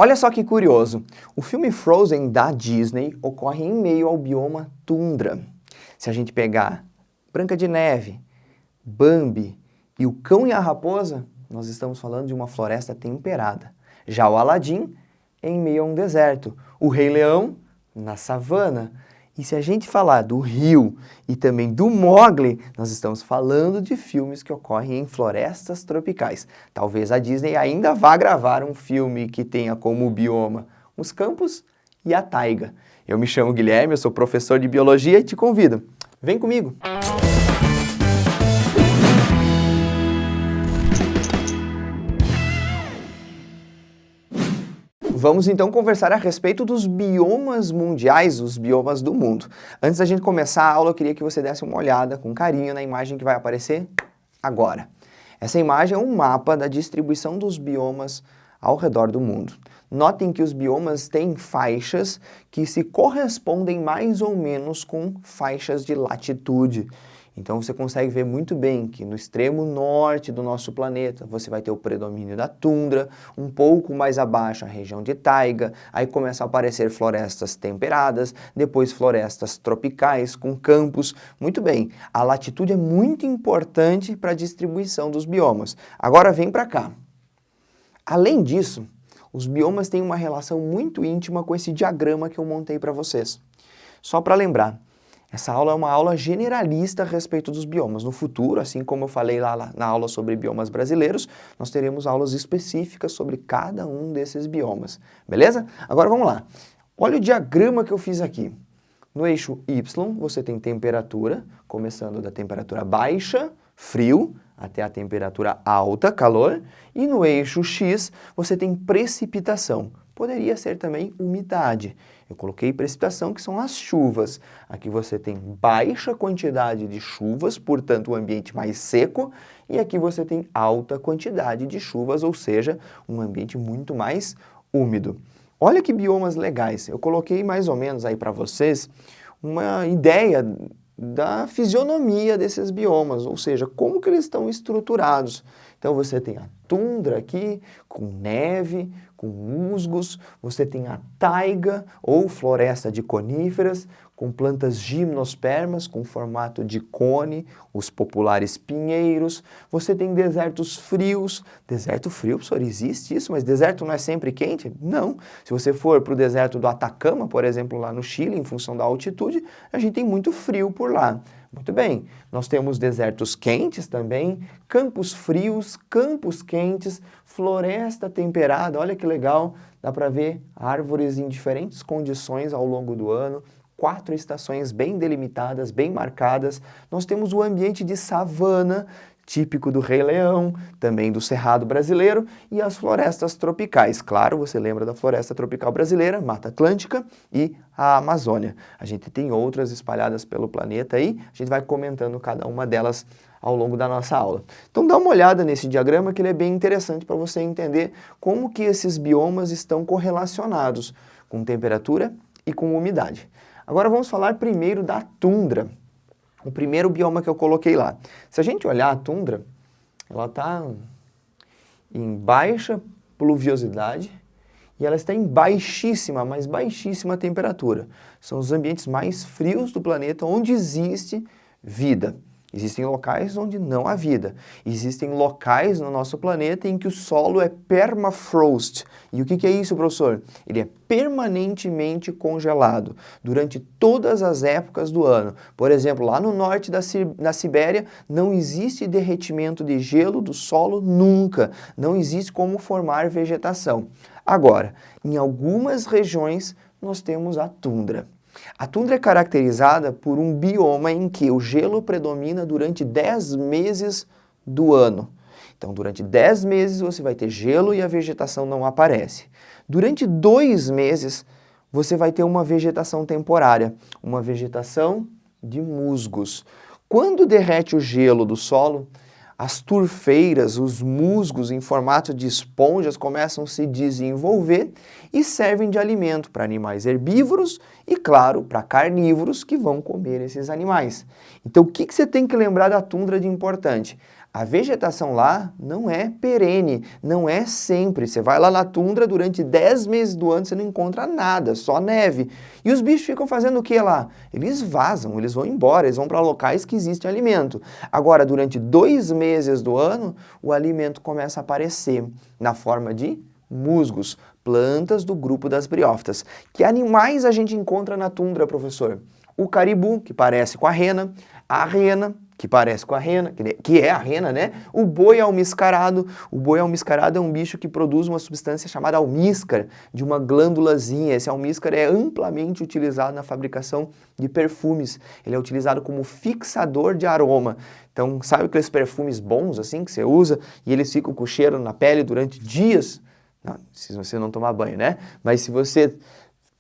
Olha só que curioso, o filme Frozen da Disney ocorre em meio ao bioma tundra. Se a gente pegar Branca de Neve, Bambi e o Cão e a Raposa, nós estamos falando de uma floresta temperada. Já o Aladim, em meio a um deserto. O Rei Leão, na savana. E se a gente falar do Rio e também do Mowgli, nós estamos falando de filmes que ocorrem em florestas tropicais. Talvez a Disney ainda vá gravar um filme que tenha como bioma os campos e a taiga. Eu me chamo Guilherme, eu sou professor de biologia e te convido. Vem comigo! Vamos então conversar a respeito dos biomas mundiais, os biomas do mundo. Antes da gente começar a aula, eu queria que você desse uma olhada com carinho na imagem que vai aparecer agora. Essa imagem é um mapa da distribuição dos biomas ao redor do mundo. Notem que os biomas têm faixas que se correspondem mais ou menos com faixas de latitude. Então você consegue ver muito bem que no extremo norte do nosso planeta você vai ter o predomínio da tundra, um pouco mais abaixo a região de taiga, aí começam a aparecer florestas temperadas, depois florestas tropicais com campos. Muito bem, a latitude é muito importante para a distribuição dos biomas. Agora vem para cá. Além disso, os biomas têm uma relação muito íntima com esse diagrama que eu montei para vocês. Só para lembrar, essa aula é uma aula generalista a respeito dos biomas. No futuro, assim como eu falei lá na aula sobre biomas brasileiros, nós teremos aulas específicas sobre cada um desses biomas. Beleza? Agora vamos lá. Olha o diagrama que eu fiz aqui. No eixo Y, você tem temperatura, começando da temperatura baixa, frio, até a temperatura alta, calor. E no eixo X, você tem precipitação. Poderia ser também umidade. Eu coloquei precipitação, que são as chuvas. Aqui você tem baixa quantidade de chuvas, portanto, um ambiente mais seco. E aqui você tem alta quantidade de chuvas, ou seja, um ambiente muito mais úmido. Olha que biomas legais. Eu coloquei mais ou menos aí para vocês uma ideia da fisionomia desses biomas, ou seja, como que eles estão estruturados. Então você tem a tundra aqui, com neve, com musgos, você tem a taiga, ou floresta de coníferas, com plantas gimnospermas, com formato de cone, os populares pinheiros. Você tem desertos frios. Deserto frio, professor, existe isso? Mas deserto não é sempre quente? Não. Se você for para o deserto do Atacama, por exemplo, lá no Chile, em função da altitude, a gente tem muito frio por lá. Muito bem, nós temos desertos quentes também, campos frios, campos quentes, floresta temperada, olha que legal, dá para ver árvores em diferentes condições ao longo do ano, 4 estações bem delimitadas, bem marcadas. Nós temos o ambiente de savana, típico do Rei Leão, também do Cerrado brasileiro, e as florestas tropicais. Claro, você lembra da floresta tropical brasileira, Mata Atlântica e a Amazônia. A gente tem outras espalhadas pelo planeta aí, a gente vai comentando cada uma delas ao longo da nossa aula. Então dá uma olhada nesse diagrama que ele é bem interessante para você entender como que esses biomas estão correlacionados com temperatura e com umidade. Agora vamos falar primeiro da tundra. O primeiro bioma que eu coloquei lá. Se a gente olhar a tundra, ela está em baixa pluviosidade e ela está em baixíssima, mas baixíssima temperatura. São os ambientes mais frios do planeta onde existe vida. Existem locais onde não há vida. Existem locais no nosso planeta em que o solo é permafrost. E o que é isso, professor? Ele é permanentemente congelado durante todas as épocas do ano. Por exemplo, lá no norte da Sibéria não existe derretimento de gelo do solo nunca. Não existe como formar vegetação. Agora, em algumas regiões nós temos a tundra. A tundra é caracterizada por um bioma em que o gelo predomina durante 10 meses do ano. Então, durante 10 meses você vai ter gelo e a vegetação não aparece. Durante 2 meses você vai ter uma vegetação temporária, uma vegetação de musgos. Quando derrete o gelo do solo, as turfeiras, os musgos em formato de esponjas começam a se desenvolver e servem de alimento para animais herbívoros e, claro, para carnívoros que vão comer esses animais. Então, o que você tem que lembrar da tundra de importante? A vegetação lá não é perene, não é sempre. Você vai lá na tundra, durante 10 meses do ano você não encontra nada, só neve. E os bichos ficam fazendo o que lá? Eles vazam, eles vão embora, eles vão para locais que existe alimento. Agora, durante 2 meses do ano, o alimento começa a aparecer na forma de musgos, plantas do grupo das briófitas. Que animais a gente encontra na tundra, professor? O caribu, que parece com a rena, que parece com a rena, que é a rena, né? O boi almiscarado. O boi almiscarado é um bicho que produz uma substância chamada almíscar, de uma glândulazinha. Esse almíscar é amplamente utilizado na fabricação de perfumes. Ele é utilizado como fixador de aroma. Então, sabe aqueles perfumes bons, assim, que você usa e eles ficam com cheiro na pele durante dias? Não, se você não tomar banho, né? Mas se você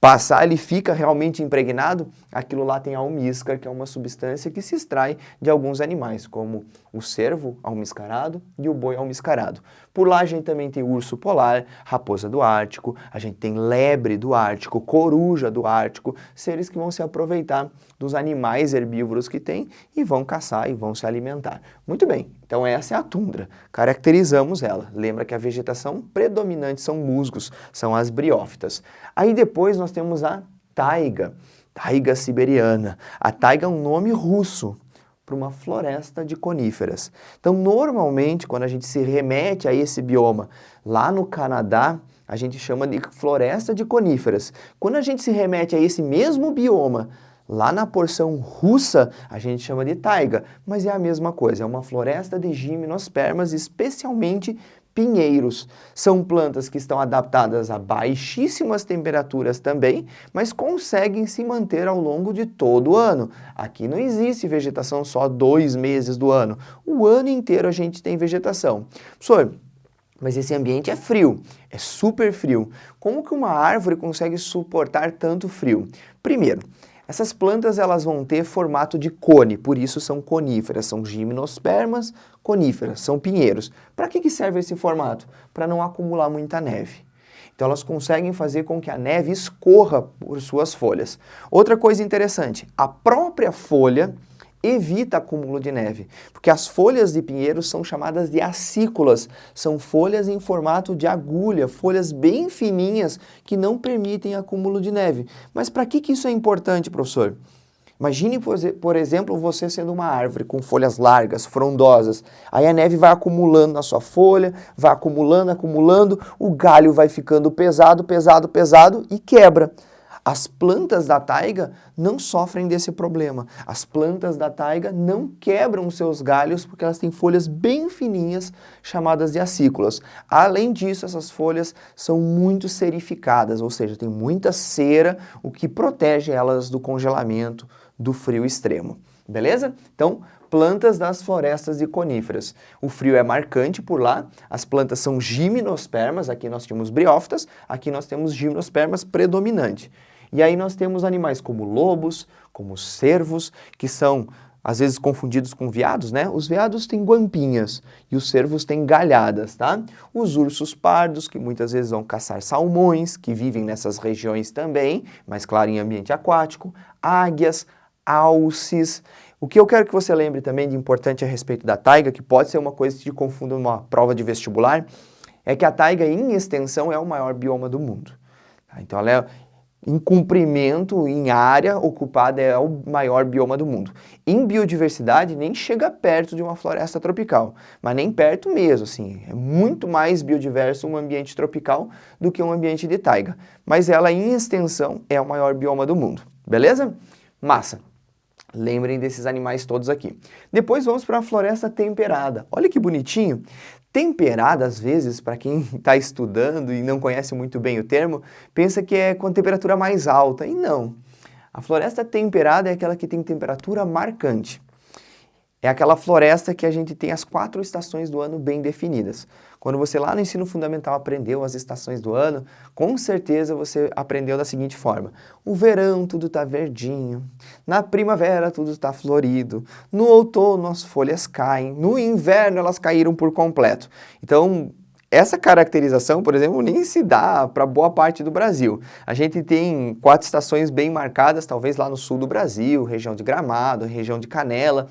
passar, ele fica realmente impregnado, aquilo lá tem almíscar, que é uma substância que se extrai de alguns animais, como o cervo almiscarado e o boi almiscarado. Por lá a gente também tem urso polar, raposa do Ártico, a gente tem lebre do Ártico, coruja do Ártico, seres que vão se aproveitar dos animais herbívoros que tem e vão caçar e vão se alimentar. Muito bem, então essa é a tundra, caracterizamos ela. Lembra que a vegetação predominante são musgos, são as briófitas. Aí depois nós temos a taiga, taiga siberiana. A taiga é um nome russo para uma floresta de coníferas. Então, normalmente, quando a gente se remete a esse bioma lá no Canadá, a gente chama de floresta de coníferas. Quando a gente se remete a esse mesmo bioma lá na porção russa, a gente chama de taiga, mas é a mesma coisa, é uma floresta de gimnospermas, especialmente pinheiros. São plantas que estão adaptadas a baixíssimas temperaturas também, mas conseguem se manter ao longo de todo o ano. Aqui não existe vegetação só 2 meses do ano. O ano inteiro a gente tem vegetação. Professor, mas esse ambiente é frio, é super frio. Como que uma árvore consegue suportar tanto frio? Primeiro, essas plantas elas vão ter formato de cone, por isso são coníferas, são gimnospermas coníferas, são pinheiros. Para que serve esse formato? Para não acumular muita neve. Então elas conseguem fazer com que a neve escorra por suas folhas. Outra coisa interessante, a própria folha evita acúmulo de neve, porque as folhas de pinheiro são chamadas de acículas, são folhas em formato de agulha, folhas bem fininhas que não permitem acúmulo de neve. Mas para que isso é importante, professor? Imagine, por exemplo, você sendo uma árvore com folhas largas, frondosas, aí a neve vai acumulando na sua folha, vai acumulando, acumulando, o galho vai ficando pesado, pesado, pesado e quebra. As plantas da taiga não sofrem desse problema. As plantas da taiga não quebram seus galhos porque elas têm folhas bem fininhas chamadas de acículas. Além disso, essas folhas são muito serificadas, ou seja, tem muita cera, o que protege elas do congelamento, do frio extremo. Beleza? Então, plantas das florestas de coníferas. O frio é marcante por lá, as plantas são gimnospermas, aqui nós temos briófitas, aqui nós temos gimnospermas predominante. E aí nós temos animais como lobos, como cervos, que são às vezes confundidos com veados, né? Os veados têm guampinhas e os cervos têm galhadas, tá? Os ursos pardos, que muitas vezes vão caçar salmões, que vivem nessas regiões também, mas claro, em ambiente aquático, águias, alces. O que eu quero que você lembre também de importante a respeito da taiga, que pode ser uma coisa que te confunda numa prova de vestibular, é que a taiga, em extensão, é o maior bioma do mundo. Então, ela é, em comprimento, em área ocupada, é o maior bioma do mundo. Em biodiversidade, nem chega perto de uma floresta tropical, mas nem perto mesmo, assim. É muito mais biodiverso um ambiente tropical do que um ambiente de taiga. Mas ela, em extensão, é o maior bioma do mundo. Beleza? Massa! Lembrem desses animais todos aqui. Depois vamos para a floresta temperada. Olha que bonitinho. Temperada, às vezes, para quem está estudando e não conhece muito bem o termo, pensa que é com temperatura mais alta. E não. A floresta temperada é aquela que tem temperatura marcante. É aquela floresta que a gente tem as 4 estações do ano bem definidas. Quando você lá no ensino fundamental aprendeu as estações do ano, com certeza você aprendeu da seguinte forma. O verão tudo está verdinho, na primavera tudo está florido, no outono as folhas caem, no inverno elas caíram por completo. Então, essa caracterização, por exemplo, nem se dá para boa parte do Brasil. A gente tem 4 estações bem marcadas, talvez lá no sul do Brasil, região de Gramado, região de Canela,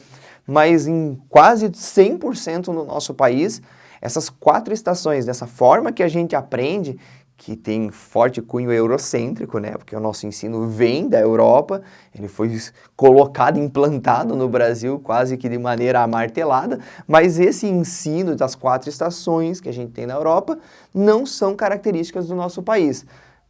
mas em quase 100% no nosso país, essas 4 estações, dessa forma que a gente aprende, que tem forte cunho eurocêntrico, né? Porque o nosso ensino vem da Europa, ele foi colocado, implantado no Brasil quase que de maneira amartelada, mas esse ensino das 4 estações que a gente tem na Europa não são características do nosso país.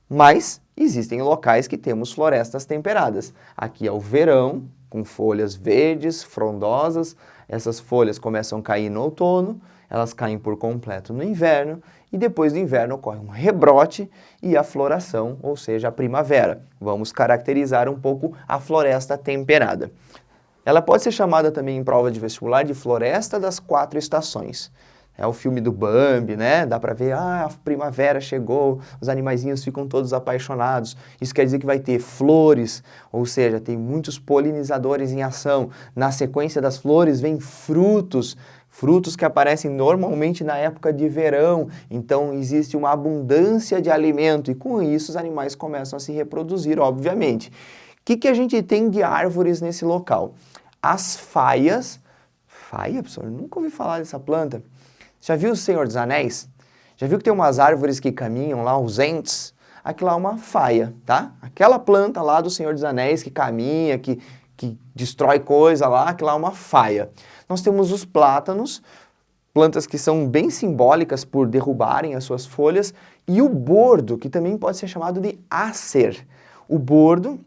Mas existem locais que temos florestas temperadas. Aqui é o verão, com folhas verdes, frondosas, essas folhas começam a cair no outono, elas caem por completo no inverno, e depois do inverno ocorre um rebrote e a floração, ou seja, a primavera. Vamos caracterizar um pouco a floresta temperada. Ela pode ser chamada também em prova de vestibular de floresta das 4 estações. É o filme do Bambi, né? Dá pra ver, a primavera chegou, os animaizinhos ficam todos apaixonados. Isso quer dizer que vai ter flores, ou seja, tem muitos polinizadores em ação. Na sequência das flores vem frutos, frutos que aparecem normalmente na época de verão, então existe uma abundância de alimento e com isso os animais começam a se reproduzir, obviamente. O que a gente tem de árvores nesse local? As faias. Faia, professor? Eu nunca ouvi falar dessa planta. Já viu o Senhor dos Anéis? Já viu que tem umas árvores que caminham lá, os ents? Aquilo lá é uma faia, tá? Aquela planta lá do Senhor dos Anéis que caminha, que destrói coisa lá, aquilo lá é uma faia. Nós temos os plátanos, plantas que são bem simbólicas por derrubarem as suas folhas, e o bordo, que também pode ser chamado de ácer. O bordo,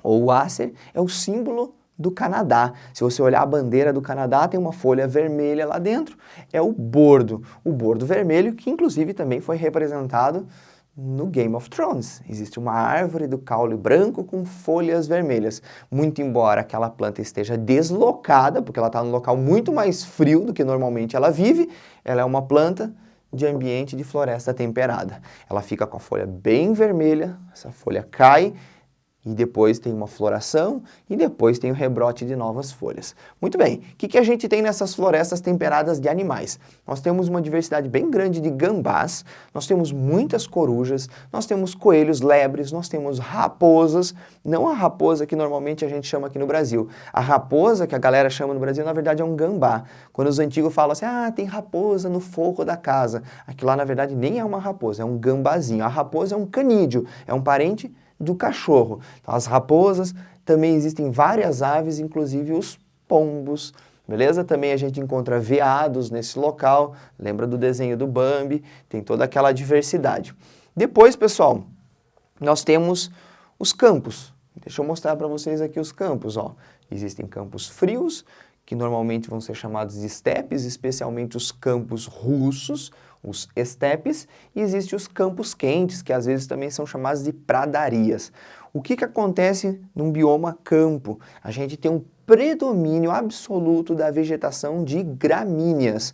ou o ácer, é o símbolo do Canadá. Se você olhar a bandeira do Canadá, tem uma folha vermelha lá dentro, é o bordo vermelho, que inclusive também foi representado no Game of Thrones. Existe uma árvore do caule branco com folhas vermelhas. Muito embora aquela planta esteja deslocada, porque ela está num local muito mais frio do que normalmente ela vive, ela é uma planta de ambiente de floresta temperada. Ela fica com a folha bem vermelha, essa folha cai, e depois tem uma floração e depois tem o rebrote de novas folhas. Muito bem, o que a gente tem nessas florestas temperadas de animais? Nós temos uma diversidade bem grande de gambás, nós temos muitas corujas, nós temos coelhos, lebres, nós temos raposas, não a raposa que normalmente a gente chama aqui no Brasil. A raposa que a galera chama no Brasil, na verdade, é um gambá. Quando os antigos falam assim, tem raposa no forro da casa, aquilo lá, na verdade, nem é uma raposa, é um gambazinho. A raposa é um canídeo, é um parente do cachorro. Então, as raposas, também existem várias aves, inclusive os pombos, beleza? Também a gente encontra veados nesse local, lembra do desenho do Bambi, tem toda aquela diversidade. Depois, pessoal, nós temos os campos. Deixa eu mostrar para vocês aqui os campos, ó. Existem campos frios, que normalmente vão ser chamados de estepes, especialmente os campos russos, os estepes, e existem os campos quentes, que às vezes também são chamados de pradarias. O que acontece num bioma campo? A gente tem um predomínio absoluto da vegetação de gramíneas,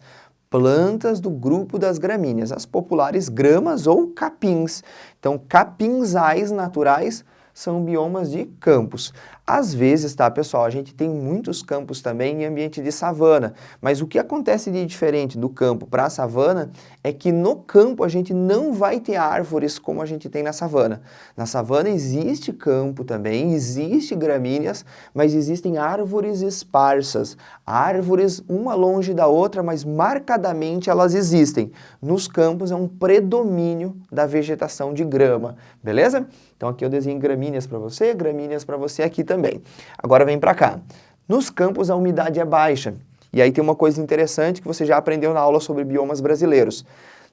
plantas do grupo das gramíneas, as populares gramas ou capins. Então, capinzais naturais são biomas de campos. Às vezes, tá, pessoal, a gente tem muitos campos também em ambiente de savana, mas o que acontece de diferente do campo para a savana é que no campo a gente não vai ter árvores como a gente tem na savana. Na savana existe campo também, existe gramíneas, mas existem árvores esparsas, árvores uma longe da outra, mas marcadamente elas existem. Nos campos é um predomínio da vegetação de grama, beleza? Então aqui eu desenho gramíneas para você aqui também. Agora vem para cá. Nos campos a umidade é baixa. E aí tem uma coisa interessante que você já aprendeu na aula sobre biomas brasileiros.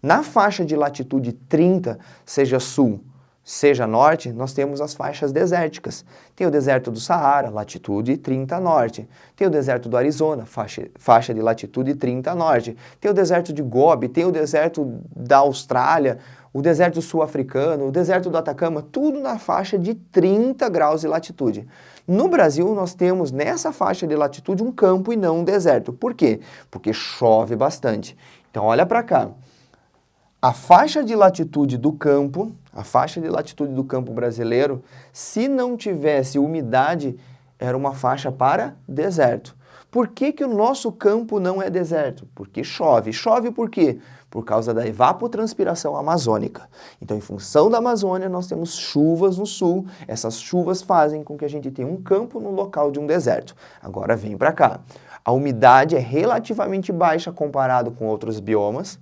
Na faixa de latitude 30, seja sul, seja norte, nós temos as faixas desérticas. Tem o deserto do Saara, latitude 30 norte. Tem o deserto do Arizona, faixa de latitude 30 norte. Tem o deserto de Gobi, tem o deserto da Austrália, o deserto sul-africano, o deserto do Atacama, tudo na faixa de 30 graus de latitude. No Brasil, nós temos nessa faixa de latitude um campo e não um deserto. Por quê? Porque chove bastante. Então, olha para cá. A faixa de latitude do campo, brasileiro, se não tivesse umidade, era uma faixa para deserto. Por que o nosso campo não é deserto? Porque chove. Chove por quê? Por causa da evapotranspiração amazônica. Então, em função da Amazônia, nós temos chuvas no sul. Essas chuvas fazem com que a gente tenha um campo no local de um deserto. Agora vem para cá. A umidade é relativamente baixa comparado com outros biomas.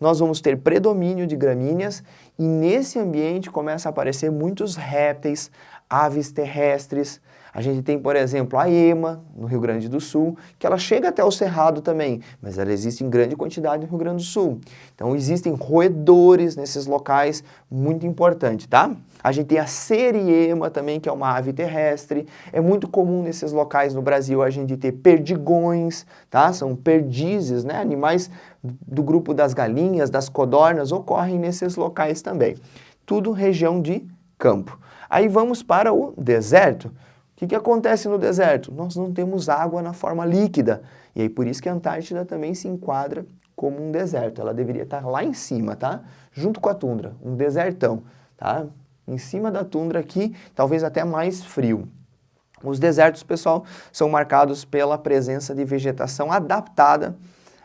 Nós vamos ter predomínio de gramíneas e nesse ambiente começa a aparecer muitos répteis, aves terrestres. A gente tem, por exemplo, a ema, no Rio Grande do Sul, que ela chega até o Cerrado também, mas ela existe em grande quantidade no Rio Grande do Sul. Então existem roedores nesses locais, muito importante, tá? A gente tem a seriema também, que é uma ave terrestre. É muito comum nesses locais no Brasil a gente ter perdigões, tá? São perdizes, né? Animais do grupo das galinhas, das codornas, ocorrem nesses locais também. Tudo região de campo. Aí vamos para o deserto. O que acontece no deserto? Nós não temos água na forma líquida. E aí por isso que a Antártida também se enquadra como um deserto. Ela deveria estar lá em cima, tá? Junto com a tundra, um desertão, tá? Em cima da tundra aqui, talvez até mais frio. Os desertos, pessoal, são marcados pela presença de vegetação adaptada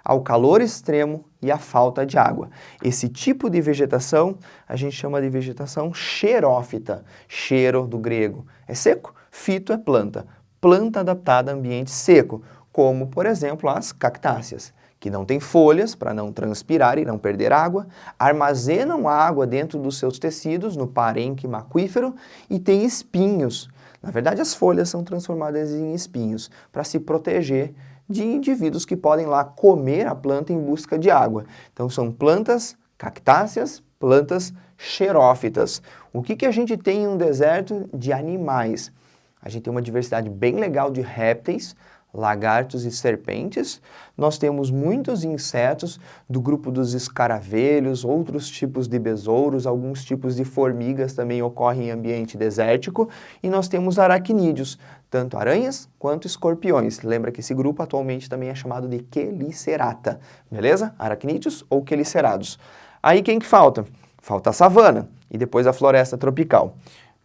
ao calor extremo e à falta de água. Esse tipo de vegetação a gente chama de vegetação xerófita. Xero, do grego, é seco, fito é planta. Planta adaptada a ambiente seco, como, por exemplo, as cactáceas, que não têm folhas para não transpirar e não perder água, armazenam água dentro dos seus tecidos, no parênquima aquífero, e têm espinhos. Na verdade, as folhas são transformadas em espinhos para se proteger de indivíduos que podem lá comer a planta em busca de água. Então são plantas cactáceas, plantas xerófitas. O que a gente tem em um deserto de animais? A gente tem uma diversidade bem legal de répteis, lagartos e serpentes. Nós temos muitos insetos do grupo dos escaravelhos, outros tipos de besouros, alguns tipos de formigas também ocorrem em ambiente desértico. E nós temos aracnídeos, tanto aranhas quanto escorpiões. Lembra que esse grupo atualmente também é chamado de Chelicerata, beleza? Aracnídeos ou quelicerados. Aí quem que falta? Falta a savana e depois a floresta tropical.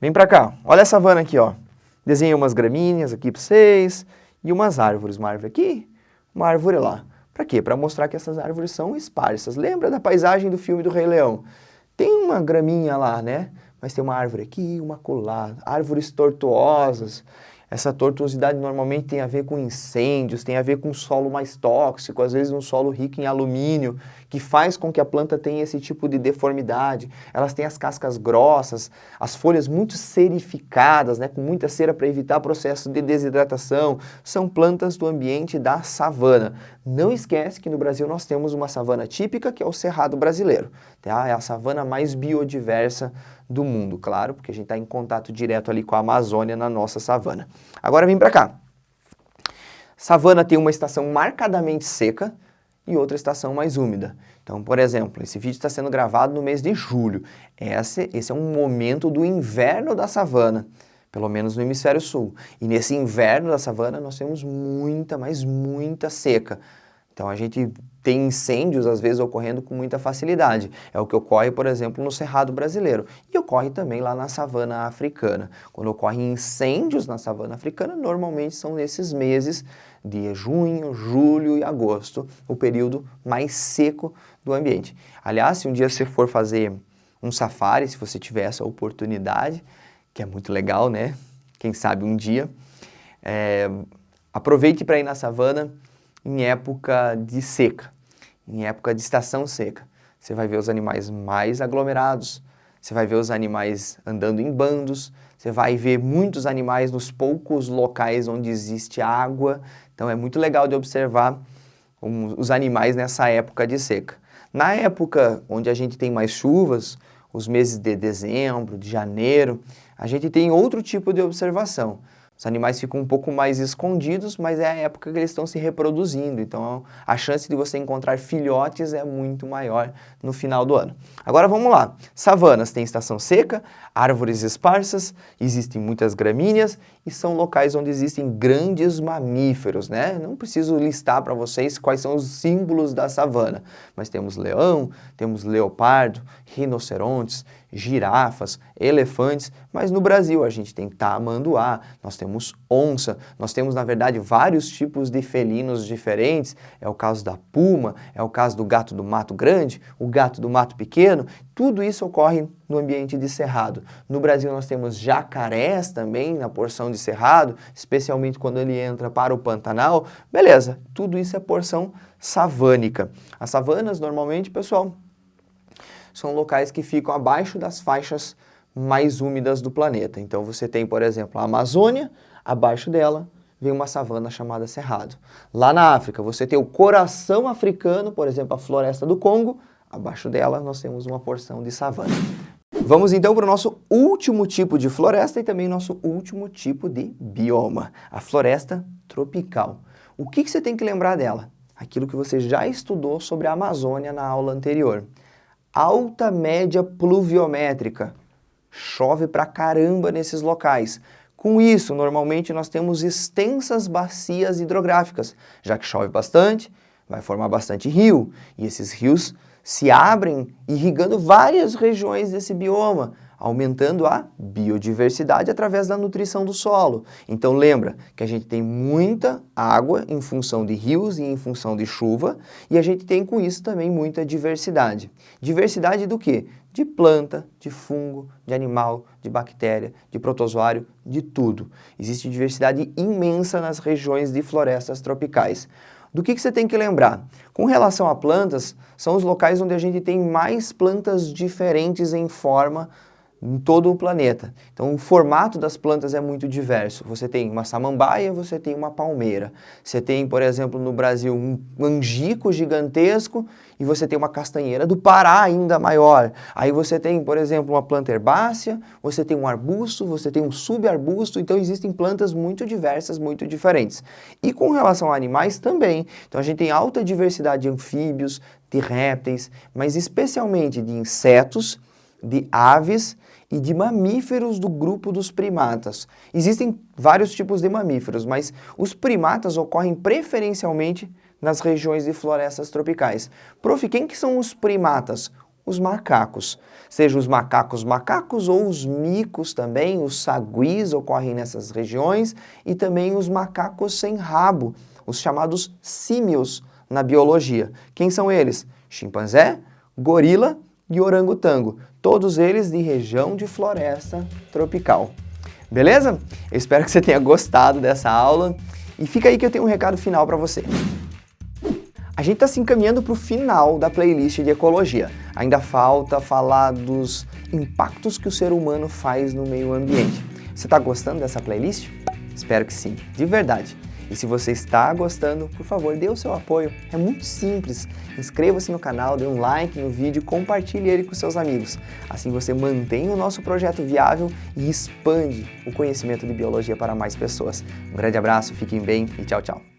Vem pra cá, olha a savana aqui, ó. Desenhei umas gramíneas aqui para vocês e umas árvores, uma árvore aqui, uma árvore lá. Para quê? Para mostrar que essas árvores são esparsas. Lembra da paisagem do filme do Rei Leão? Tem uma graminha lá, né? Mas tem uma árvore aqui, uma acolá, árvores tortuosas. Essa tortuosidade normalmente tem a ver com incêndios, tem a ver com um solo mais tóxico, às vezes um solo rico em alumínio, que faz com que a planta tenha esse tipo de deformidade. Elas têm as cascas grossas, as folhas muito serificadas, né, com muita cera para evitar processo de desidratação. São plantas do ambiente da savana. Não esquece que no Brasil nós temos uma savana típica, que é o Cerrado brasileiro. Tá? É a savana mais biodiversa do mundo, claro, porque a gente está em contato direto ali com a Amazônia na nossa savana. Agora vem para cá. Savana tem uma estação marcadamente seca e outra estação mais úmida. Então, por exemplo, esse vídeo está sendo gravado no mês de julho. Esse é um momento do inverno da savana, pelo menos no hemisfério sul. E nesse inverno da savana nós temos muita, mas muita seca. Então a gente tem incêndios às vezes ocorrendo com muita facilidade. É o que ocorre, por exemplo, no Cerrado brasileiro. E ocorre também lá na savana africana. Quando ocorrem incêndios na savana africana, normalmente são nesses meses de junho, julho e agosto, o período mais seco do ambiente. Aliás, se um dia você for fazer um safari, se você tiver essa oportunidade, que é muito legal, né? Quem sabe um dia, aproveite para ir na savana em época de seca, em época de estação seca. Você vai ver os animais mais aglomerados, você vai ver os animais andando em bandos, você vai ver muitos animais nos poucos locais onde existe água. Então é muito legal de observar os animais nessa época de seca. Na época onde a gente tem mais chuvas, os meses de dezembro, de janeiro, a gente tem outro tipo de observação. Os animais ficam um pouco mais escondidos, mas é a época que eles estão se reproduzindo. Então, a chance de você encontrar filhotes é muito maior no final do ano. Agora, vamos lá. Savanas têm estação seca, árvores esparsas, existem muitas gramíneas e são locais onde existem grandes mamíferos, né? Não preciso listar para vocês quais são os símbolos da savana, mas temos leão, temos leopardo, rinocerontes, girafas, elefantes, mas no Brasil a gente tem tamanduá, nós temos onça, nós temos na verdade vários tipos de felinos diferentes, é o caso da puma, é o caso do gato do mato grande, o gato do mato pequeno, tudo isso ocorre no ambiente de cerrado. No Brasil nós temos jacarés também na porção de cerrado, especialmente quando ele entra para o Pantanal, beleza, tudo isso é porção savânica. As savanas normalmente, pessoal, são locais que ficam abaixo das faixas mais úmidas do planeta. Então você tem, por exemplo, a Amazônia, abaixo dela vem uma savana chamada Cerrado. Lá na África você tem o coração africano, por exemplo, a floresta do Congo, abaixo dela nós temos uma porção de savana. Vamos então para o nosso último tipo de floresta e também nosso último tipo de bioma, a floresta tropical. O que você tem que lembrar dela? Aquilo que você já estudou sobre a Amazônia na aula anterior. Alta média pluviométrica. Chove pra caramba nesses locais. Com isso, normalmente nós temos extensas bacias hidrográficas. Já que chove bastante, vai formar bastante rio. E esses rios se abrem irrigando várias regiões desse bioma, aumentando a biodiversidade através da nutrição do solo. Então lembra que a gente tem muita água em função de rios e em função de chuva, e a gente tem com isso também muita diversidade. Diversidade do quê? De planta, de fungo, de animal, de bactéria, de protozoário, de tudo. Existe diversidade imensa nas regiões de florestas tropicais. Do que você tem que lembrar? Com relação a plantas, são os locais onde a gente tem mais plantas diferentes em forma em todo o planeta. Então o formato das plantas é muito diverso. Você tem uma samambaia, você tem uma palmeira. Você tem, por exemplo, no Brasil um angico gigantesco e você tem uma castanheira do Pará ainda maior. Aí você tem, por exemplo, uma planta herbácea, você tem um arbusto, você tem um subarbusto, então existem plantas muito diversas, muito diferentes. E com relação a animais também. Então a gente tem alta diversidade de anfíbios, de répteis, mas especialmente de insetos, de aves e de mamíferos do grupo dos primatas. Existem vários tipos de mamíferos, mas os primatas ocorrem preferencialmente nas regiões de florestas tropicais. Prof, quem que são os primatas? Os macacos. Seja os macacos ou os micos também, os saguis ocorrem nessas regiões e também os macacos sem rabo, os chamados símios na biologia. Quem são eles? Chimpanzé, gorila e orangotango, todos eles de região de floresta tropical. Beleza? Eu espero que você tenha gostado dessa aula e fica aí que eu tenho um recado final para você. A gente está se encaminhando para o final da playlist de ecologia. Ainda falta falar dos impactos que o ser humano faz no meio ambiente. Você está gostando dessa playlist? Espero que sim, de verdade. E se você está gostando, por favor, dê o seu apoio. É muito simples. Inscreva-se no canal, dê um like no vídeo e compartilhe ele com seus amigos. Assim você mantém o nosso projeto viável e expande o conhecimento de biologia para mais pessoas. Um grande abraço, fiquem bem e tchau, tchau.